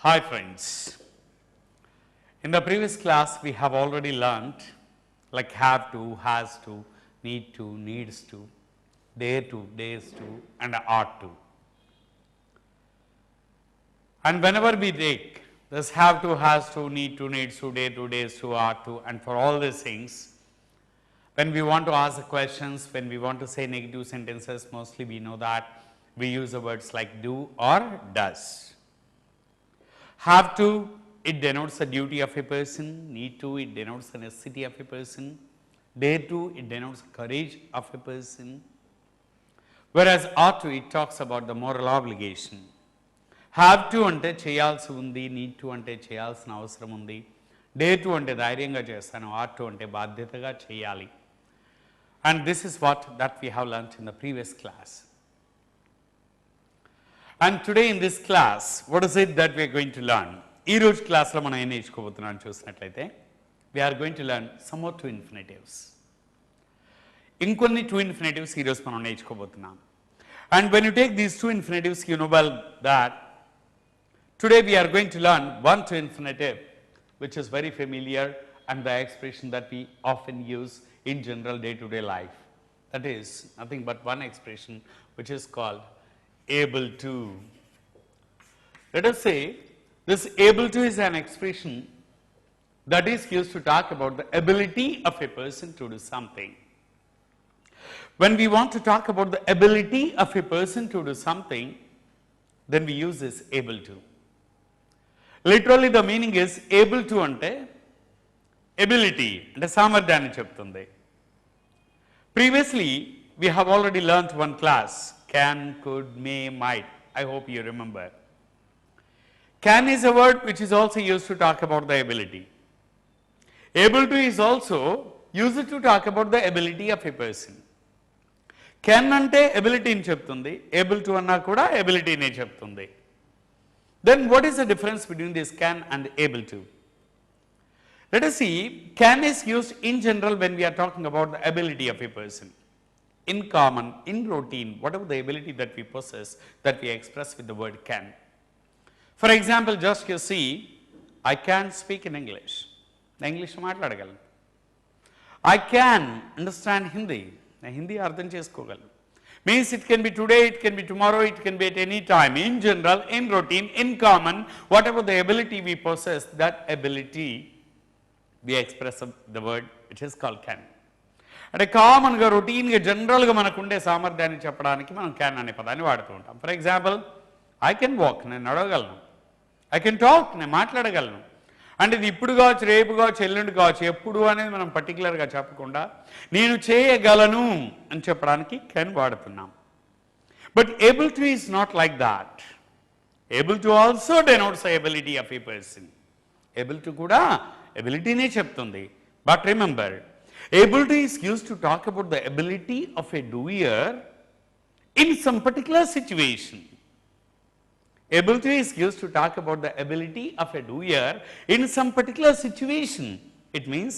Hi friends, in the previous class we have already learnt like have to, has to, need to, needs to, dare to, dares to and ought to. And whenever we take this have to, has to, need to, needs to, dare to, dares to, ought to, and for all these things, when we want to ask questions, when we want to say negative sentences, mostly we know that we use the words like do or does. Have to, it denotes the duty of a person. Need to, it denotes the necessity of a person. Dare to, it denotes the courage of a person. Whereas ought to, it talks about the moral obligation. Have to ante cheyalsi undi, need to ante cheyalsina avasaram undi, dare to ante dhairyanga chestanu, ought to ante బాధ్యతగా cheyali. And this is what that we have learnt in the previous class. And today in this class, what is it that we are going to learn? ఈ రోజు క్లాస్లో మనం ఏం నేర్చుకోబోతున్నాం చూసినట్లయితే we are going to learn some more two infinitives. ఇంకొన్ని two infinitives ఈ రోజు మనం నేర్చుకోబోతున్నాం. And when you take these two infinitives, you know well that today we are going to learn one two infinitive which is very familiar and the expression that we often use in general day-to-day life. That is nothing but one expression which is called able to. Let us say this able to is an expression that is used to talk about the ability of a person to do something. When we want to talk about the ability of a person to do something, then we use this able to. Literally the meaning is able to ante ability ante సామర్థ్యాన్ని చెప్తుంది. Previously we have already learnt one class, can, could, may, might. I hope you remember. Can is a word which is also used to talk about the ability. Able to is also used to talk about the ability of a person. Can ante ability ni చెప్తుంది, able to అన్నా కూడా ability నే చెప్తుంది. Then what is the difference between this can and able to? Let us see, can is used in general when we are talking about the ability of a person. In common, in routine, whatever the ability that we possess, that we express with the word can. For example, just you see, I can speak in English. English మాట్లాడగలను. I can understand Hindi. నేను హిందీ అర్థం చేసుకోగలను. Means it can be today, it can be tomorrow, it can be at any time. In general, in routine, in common, whatever the ability we possess, that ability we express the word which is called can. అంటే కామన్గా రొటీన్గా జనరల్గా మనకు ఉండే సామర్థ్యాన్ని చెప్పడానికి మనం can అనే పదాన్ని వాడుతూ ఉంటాం. For example, I can walk, నేను నడవగలను. ఐ కెన్ టాక్, నేను మాట్లాడగలను. అంటే ఇది ఇప్పుడు కావచ్చు, రేపు కావచ్చు, ఎల్లుండి కావచ్చు, ఎప్పుడు అనేది మనం పర్టికులర్గా చెప్పకుండా నేను చేయగలను అని చెప్పడానికి కెన్ వాడుతున్నాం. But able to is not like that. Able to also denotes the ability of a person. Able to కూడా ఎబిలిటీనే చెప్తుంది. But remember, able to is used to talk about the ability of a doer in some particular situation. Able to is used to talk about the ability of a doer in some particular situation. It means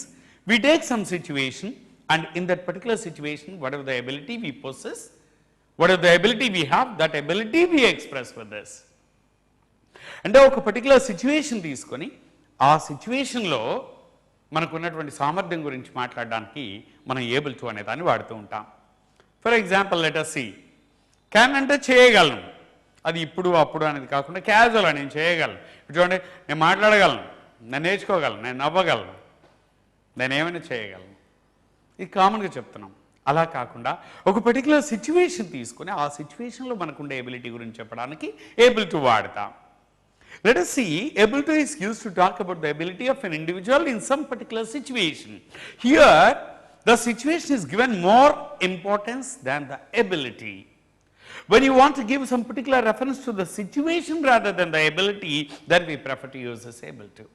we take some situation and in that particular situation, whatever the ability we possess, whatever the ability we have, that ability we express with this. And ఒక particular situation తీసుకొని ఆ సిచ్యువేషన్లో మనకు ఉన్నటువంటి సామర్థ్యం గురించి మాట్లాడడానికి మనం ఏబుల్ టు అనే దాన్ని వాడుతూ ఉంటాం. For example let us see, can అంటే చేయగలను, అది ఇప్పుడు అప్పుడు అనేది కాకుండా క్యాజువల్, నేను చేయగలను. చూడండి, నేను మాట్లాడగలను, నేను నేర్చుకోగలను, నేను నవ్వగలను, నేను ఏమైనా చేయగలను. ఇది కామన్గా చెప్తున్నాం. అలా కాకుండా ఒక పర్టికులర్ సిచ్యువేషన్ తీసుకొని ఆ సిచ్యువేషన్లో మనకుండే ఎబిలిటీ గురించి చెప్పడానికి ఏబుల్ టు వాడతాం. Let us see, able to is used to talk about the ability of an individual in some particular situation. Here, the situation is given more importance than the ability. When you want to give some particular reference to the situation rather than the ability, then we prefer to use this able to.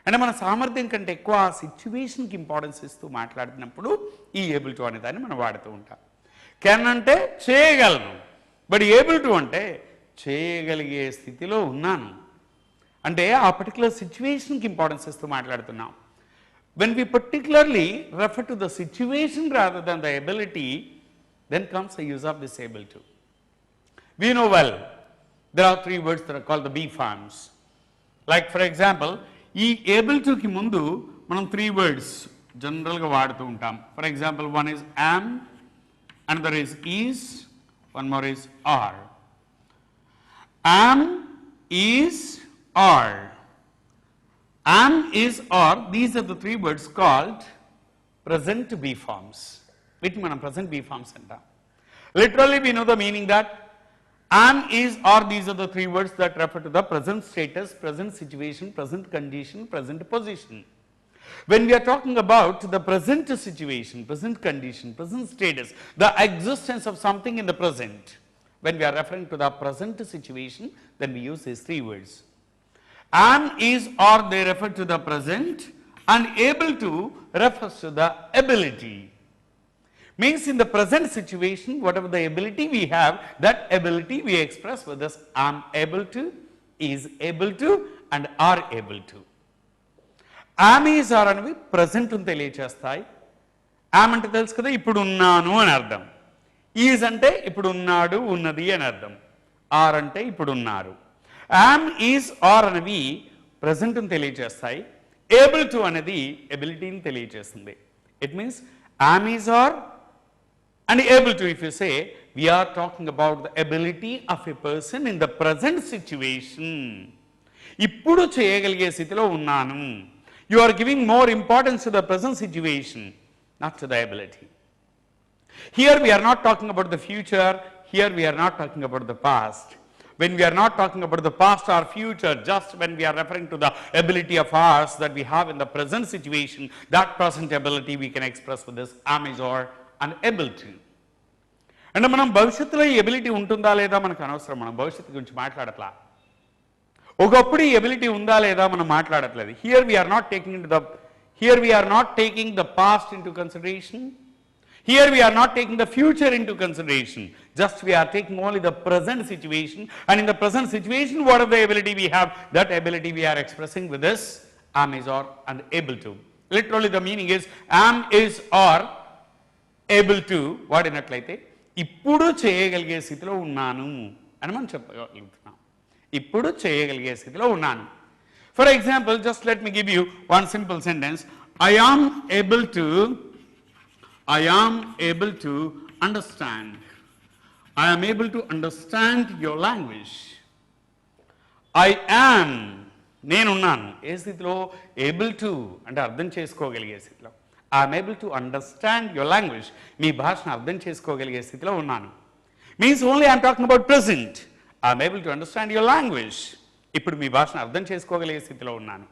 అంటే మన సామర్థ్యం కంటే ఎక్కువ ఆ సిచ్యువేషన్కి importance ఇస్తూ మాట్లాడినప్పుడు ఈ ఏబుల్ టు అనే దాన్ని మనం వాడుతూ ఉంటాం. కెన్ అంటే చేయగలను, బట్ ఏబుల్ టు అంటే చేయగలిగే స్థితిలో ఉన్నాను అంటే ఆ పర్టికులర్ సిచ్యువేషన్కి ఇంపార్టెన్స్ ఇస్తూ మాట్లాడుతున్నాం. When we particularly refer to the situation rather than the ability, then comes the use of this able to. We know well there are three words that are called the B forms. Like for example ఈ able Tuki ముందు మనం 3 words జనరల్గా వాడుతూ ఉంటాం. For example one is am, another is one more is are. Am, is, are. Am, is, are, these are the 3 words called present B forms. Which manam present B forms anta. Literally we know the meaning that am, is, are, these are the 3 words that refer to the present status, present situation, present condition, present position. When we are talking about the present situation, present condition, present status, the existence of something in the present, when we are referring to the present situation, then we use these 3 words. Am, is, are, they refer to the present, and able to refers to the ability. Means in the present situation, whatever the ability we have, that ability we express with this am able to, is able to, and are able to. Am, is, are అనేవి present తెలియచేస్తాయి. Yam అంటే తెలుసు కదా, ఇప్పుడు ఉన్నాను అని అర్థం. Is అంటే ఇప్పుడు ఉన్నాడు, ఉన్నది అని అర్థం. ఆర్ అంటే ఇప్పుడు ఉన్నారు. యామ్, ఈజ్, ఆర్ అనేవి ప్రజెంట్ తెలియచేస్తాయి. ఏబుల్ టు అనేది ఎబిలిటీని తెలియచేస్తుంది. It means am, is, are and able to, if you say we are talking about the ability of a person in the present situation. ఇప్పుడు చేయగలిగే స్థితిలో ఉన్నాను. You are giving more importance to the present situation, not to the ability. Here we are not talking about the future, here we are not talking about the past. When we are not talking about the past or future, just when we are referring to the ability of ours that we have in the present situation, that present ability we can express with this am, is, or, and able to. అంటే మనం భవిష్యత్తులో ఈ ability ఉంటుందా లేదా మనకు అనవసరం, మనం భవిష్యత్తు గురించి మాట్లాడట్లా. ఒకప్పుడు ఈ ఎబిలిటీ ఉందా లేదా మనం మాట్లాడట్లేదు. Here we are not taking the past into consideration, here we are not taking the future into consideration, just we are taking only the present situation, and in the present situation what are the ability we have, that ability we are expressing with this am, is, or, and able to. Literally the meaning is am, is, or, able to వాడినట్లయితే ఇప్పుడు చేయగలిగే స్థితిలో ఉన్నాను అని మనం చెప్పగలుగుతున్నాం. ఇప్పుడు చేయగలిగే స్థితిలో ఉన్నాను. For example, just let me give you one simple sentence. I am able to understand. I am able to understand your language. I am, నేనున్నాను ఏ స్థితిలో? ఏబుల్ టు అంటే అర్థం చేసుకోగలిగే స్థితిలో. I'm able to understand your language, మీ భాషను అర్థం చేసుకోగలిగే స్థితిలో ఉన్నాను. Means only I'm talking about present. I'm able to understand your language, ఇప్పుడు మీ భాషను అర్థం చేసుకోగలిగే స్థితిలో ఉన్నాను.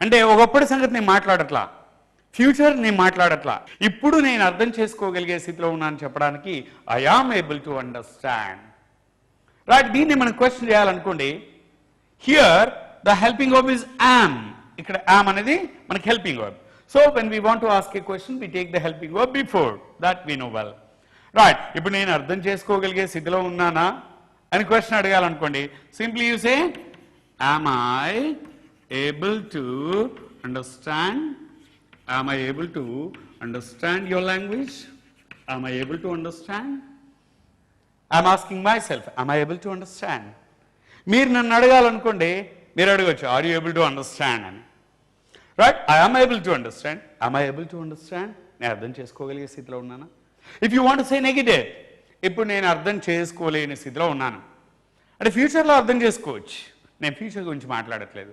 అంటే ఒకప్పటి సంగతి నేను మాట్లాడట్లా, ఫ్యూచర్ నేను మాట్లాడట్లా, ఇప్పుడు నేను అర్థం చేసుకోగలిగే స్థితిలో ఉన్నాను చెప్పడానికి I am able to understand. Right, దీన్ని మనం క్వశ్చన్ చేయాలనుకోండి. Here the helping verb is am. ఇక్కడ am అనేది మనకి helping verb. So when we want to ask a question, we take the helping verb before. That we know well. Right. ఇప్పుడు నేను అర్థం చేసుకోగలిగే స్థితిలో ఉన్నానా అని క్వశ్చన్ అడగాలనుకోండి. Simply you say am I able to understand? Am I able to understand your language? Am I able to understand? I'm asking myself, am I able to understand? మీరు నన్ను అడగాలనుకోండి, మీరు అడగచ్చు are you able to understand అని. Right? I am able to understand. Am I able to understand? నేను అర్థం చేసుకోగలిగే స్థితిలో ఉన్నానా? If you want to say negative, ఇప్పుడు నేను అర్థం చేసుకోలేని స్థితిలో ఉన్నాను అంటే ఫ్యూచర్లో అర్థం చేసుకోవచ్చు. నేను ఫ్యూచర్ గురించి మాట్లాడట్లేదు,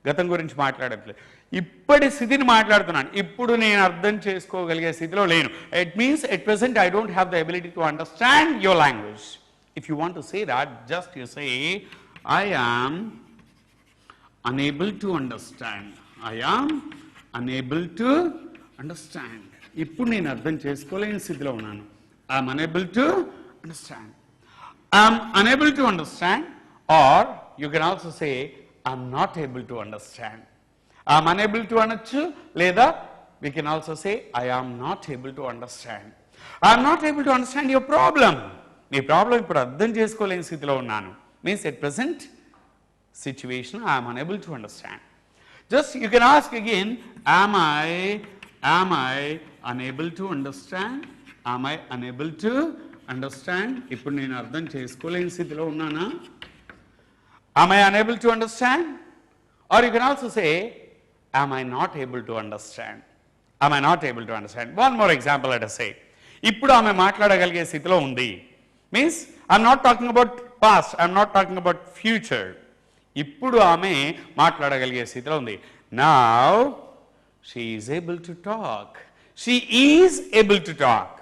గతం గురించి మాట్లాడట్లేదు, ఇప్పటి స్థితిని మాట్లాడుతున్నాను. ఇప్పుడు నేను అర్థం చేసుకోగలిగే స్థితిలో లేను. It means at present I don't have the ability to understand your language. If you want to say that, just you say I am unable to understand. I am unable to understand. ఇప్పుడు నేను అర్థం చేసుకోలేని స్థితిలో ఉన్నాను. I am unable to understand. I am unable to understand, or you can also say I am not able to understand. I am unable to అనొచ్చు, లేదా we can also say I am not able to understand. I am not able to understand your problem. Me problem ఇప్పుడు అర్థం చేసుకోలేని స్థితిలో ఉన్నాను. Means at present situation I am unable to understand. Just you can ask again, am I unable to understand? Am I unable to understand? ఇప్పుడు నేను అర్థం చేసుకోలేని స్థితిలో ఉన్నానా? Am I unable to understand? Or you can also say, am I not able to understand? Am I not able to understand? One more example let us say. ఇప్పుడు ఆమె మాట్లాడగలిగే స్థితిలో ఉంది. Means I am not talking about past, I am not talking about future. ఇప్పుడు ఆమె మాట్లాడగలిగే స్థితిలో ఉంది. Now she is able to talk. She is able to talk.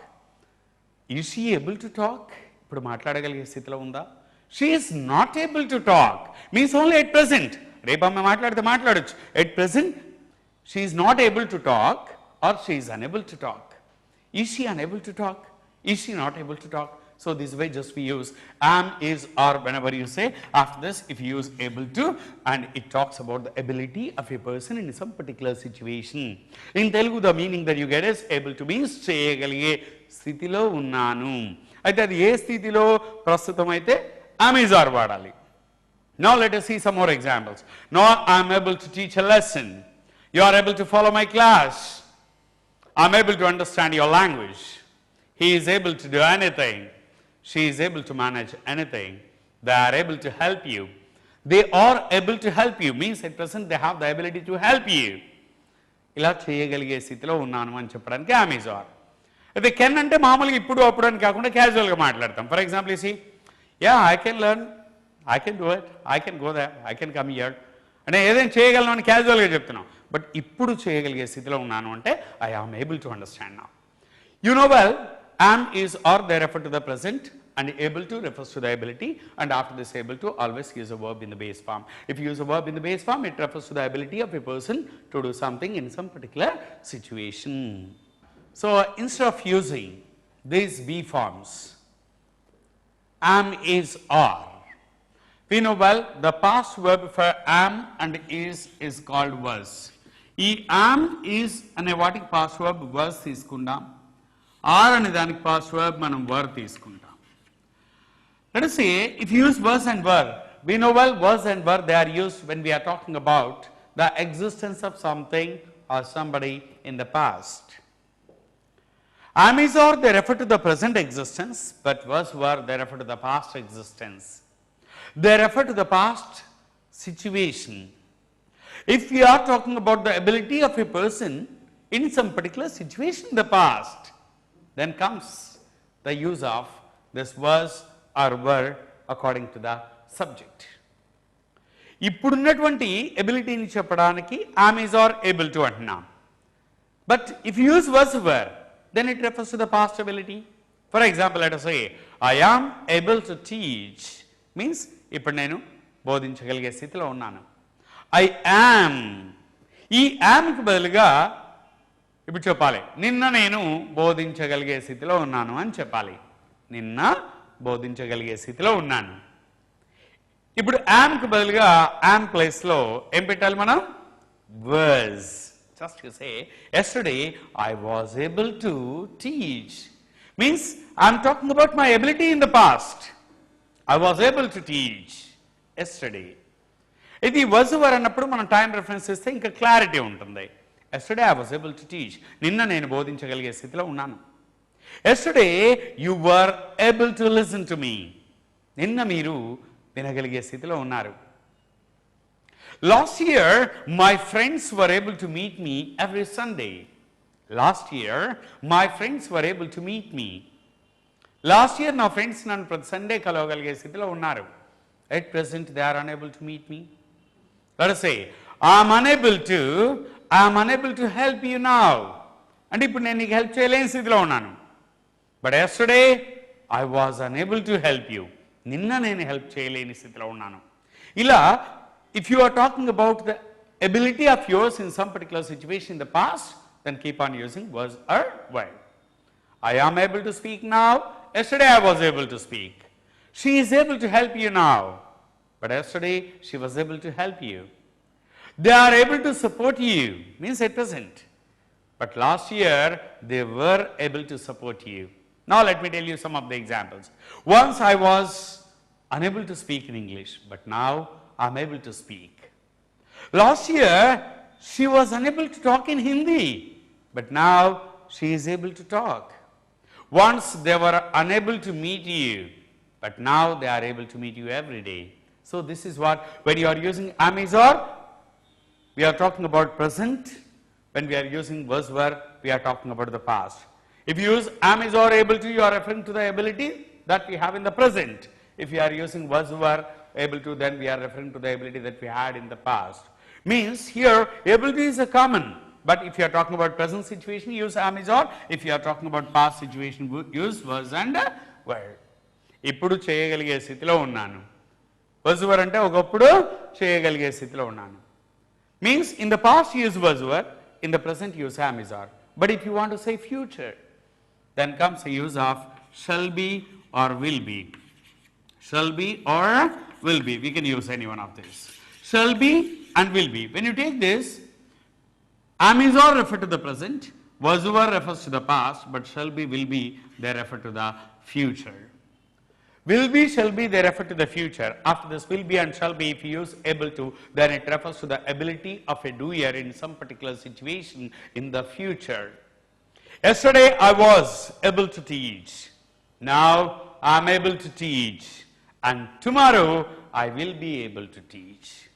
Is she able to talk? ఇప్పుడు మాట్లాడగలిగే స్థితిలో ఉందా? She is not able to talk. Means only at present. రేపు ఆమె మాట్లాడితే మాట్లాడొచ్చు. At present she is not able to talk or she is unable to talk. Is she unable to talk? Is she not able to talk? So this way just we use am, is, or whenever you say. After this if you use able to, and it talks about the ability of a person in some particular situation. In Telugu the meaning that you get is able to means చేయగలిగే స్థితిలో ఉన్నాను. అయితే అది ఏ స్థితిలో ప్రస్తుతం అయితే am, is, or వాడాలి. Now let us see some more examples. Now I am able to teach a lesson. You are able to follow my class. I am able to understand your language. He is able to do anything. She is able to manage anything. They are able to help you. They are able to help you means at present they have the ability to help you. ఇలా చేయగలిగే స్థితిలో ఉన్నాను అని చెప్పడానికి am, is, or. అయితే can అంటే మామూలుగా ఇప్పుడు అప్పుడు అని కాకుండా క్యాజువల్గా మాట్లాడతాం. For example see, yeah I can learn, I can do it, I can go there, I can come here. అంటే ఏదైనా చేయగలను అని క్యాజువల్గా చెప్తున్నాం. బట్ ఇప్పుడు చేయగలిగే స్థితిలో ఉన్నాను అంటే I am able to understand now. You know well, am, is, or they refer to the present, and able to refers to the ability, and after this able to always use a verb in the base form. If you use a verb in the base form, it refers to the ability of a person to do something in some particular situation. So instead of using these be forms, am, is, or, we know well the past verb for am and is called was. ఈ am, is అనే వాటికి past verb was తీసుకుందాం. are అనే దానికి past verb మనం were తీసుకుంటాం. Let us say if you use was and were, we know well was and were they are used when we are talking about the existence of something or somebody in the past. Am, is, or they refer to the present existence, but was, were they refer to the past existence. They refer to the past situation. If we are talking about the ability of a person in some particular situation in the past, then comes the use of this was or were according to the subject. ఇప్పుడున్నటువంటి ఎబిలిటీని చెప్పడానికి am, is, or able to అంటున్నాం. But if you use was, were, then it refers to the past ability. For example, let us say I am able to teach means ఇప్పుడు నేను బోధించగలిగే స్థితిలో ఉన్నాను. I am, ఈ యామ్కి బదులుగా ఇప్పుడు చెప్పాలి నిన్న నేను బోధించగలిగే స్థితిలో ఉన్నాను అని చెప్పాలి. నిన్న బోధించగలిగే స్థితిలో ఉన్నాను. ఇప్పుడు యామ్కి బదులుగా యామ్ ప్లేస్లో ఏం పెట్టాలి మనం? was. Just you say yesterday I was able to teach means I am talking about my ability in the past. I was able to teach yesterday. ఇది was, were అన్నప్పుడు మనం టైం రెఫరెన్స్ ఇస్తే ఇంకా clarity ఉంటుంది. Yesterday I was able to teach. నిన్న నేను బోధించగలిగే స్థితిలో ఉన్నాను. Yesterday you were able to listen to me. నిన్న మీరు వినగలిగే స్థితిలో ఉన్నారు. Last year my friends were able to meet me every Sunday. Last year my friends were able to meet me. Last year నా friends నన్ను ప్రతి Sunday కలవగలిగే స్థితిలో ఉన్నారు. At present they are unable to meet me. Let us say I am unable to help you now. అంటే ఇప్పుడు నేను నీకు help చేయలేని స్థితిలో ఉన్నాను. But yesterday I was unable to help you. నిన్న నేను హెల్ప్ చేయలేని స్థితిలో ఉన్నాను. ఇలా if you are talking about the ability of yours in some particular situation in the past, then keep on using was or were. I am able to speak now. Yesterday I was able to speak. She is able to help you now. But yesterday she was able to help you. They are able to support you means at present. But last year they were able to support you. Now let me tell you some of the examples. Once I was unable to speak in English, but now I am able to speak. Last year she was unable to talk in Hindi, but now she is able to talk. Once they were unable to meet you, but now they are able to meet you every day. So this is what, when you are using am, is, or, we are talking about present. When we are using was were, we are talking about the past. If you use am, is, or able to, you are referring to the ability that we have in the present. If you are using was, were, able to, then we are referring to the ability that we had in the past. Means here ability is a common, but if you are talking about present situation, use am, is, or. If you are talking about past situation, use was and were. ఇప్పుడు చేయగలిగే స్థితిలో ఉన్నాను. was were అంటే ఒకప్పుడు చేయగలిగే స్థితిలో ఉన్నాను. Means in the past use was were, in the present use am, is, or. But if you want to say future, then comes the use of shall be or will be. Shall be or will be. We can use any one of these. Shall be and will be. When you take this, am, is, or refer to the present, was, were refers to the past, but shall be, will be, they refer to the future. Will be, shall be, they refer to the future. After this will be and shall be, if you use able to, then it refers to the ability of a doer in some particular situation in the future. Yesterday I was able to teach. Now I am able to teach. And tomorrow I will be able to teach.